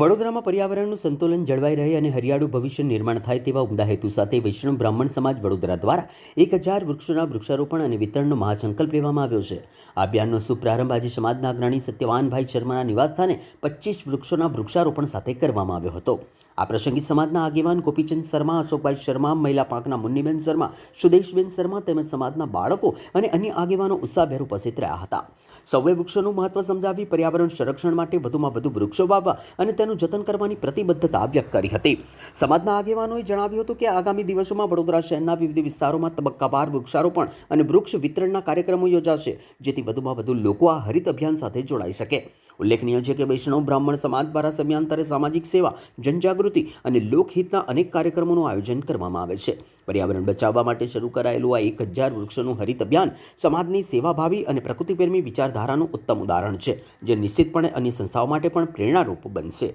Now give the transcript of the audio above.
વડોદરામાં પર્યાવરણનું સંતુલન જળવાઈ રહે અને હરિયાળું ભવિષ્ય નિર્માણ થાય તેવા ઉમદા હેતુ સાથે વૈષ્ણવ બ્રાહ્મણ સમાજ વડોદરા દ્વારા 1000 વૃક્ષોના વૃક્ષારોપણ અને વિતરણનો મહાસંકલ્પ લેવામાં આવ્યો છે। આ અભિયાનનો શુભ પ્રારંભ આજે સમાજના અગ્રણી સત્યવાનભાઈ શર્માના નિવાસસ્થાને 25 વૃક્ષોના વૃક્ષારોપણ સાથે કરવામાં આવ્યો હતો। આ પ્રસંગે સમાજના આગેવાન ગોપીચંદ શર્મા, અશોકભાઈ શર્મા, મહિલા પાંખના મુન્નીબેન શર્મા, સુદેશબેન શર્મા તેમજ સમાજના બાળકો અને અન્ય આગેવાનો ઉત્સાહભેર ઉપસ્થિત રહ્યા હતા। સૌએ વૃક્ષોનું મહત્વ સમજાવી પર્યાવરણ સંરક્ષણ માટે વધુમાં વધુ વૃક્ષો વાવવા અને તેનું જતન કરવાની પ્રતિબદ્ધતા વ્યક્ત કરી હતી। સમાજના આગેવાનોએ જણાવ્યું હતું કે આગામી દિવસોમાં વડોદરા શહેરના વિવિધ વિસ્તારોમાં તબક્કાવાર વૃક્ષારોપણ અને વૃક્ષ વિતરણના કાર્યક્રમો યોજાશે, જેથી વધુમાં વધુ લોકો આ હરિત અભિયાન સાથે જોડાઈ શકે। ઉલ્લેખનીય છે કે વૈષ્ણવ બ્રાહ્મણ સમાજ દ્વારા સમયાંતરે સામાજિક સેવા, જનજાગૃતિ અને લોકહિતના અનેક કાર્યક્રમોનું આયોજન કરવામાં આવે છે। પર્યાવરણ બચાવવા માટે શરૂ કરાયેલું આ 1000 વૃક્ષોનું હરિત અભિયાન સમાજની સેવાભાવી અને પ્રકૃતિપ્રેમી વિચારધારાનું ઉત્તમ ઉદાહરણ છે, જે નિશ્ચિતપણે અન્ય સંસ્થાઓ માટે પણ પ્રેરણારૂપ બનશે।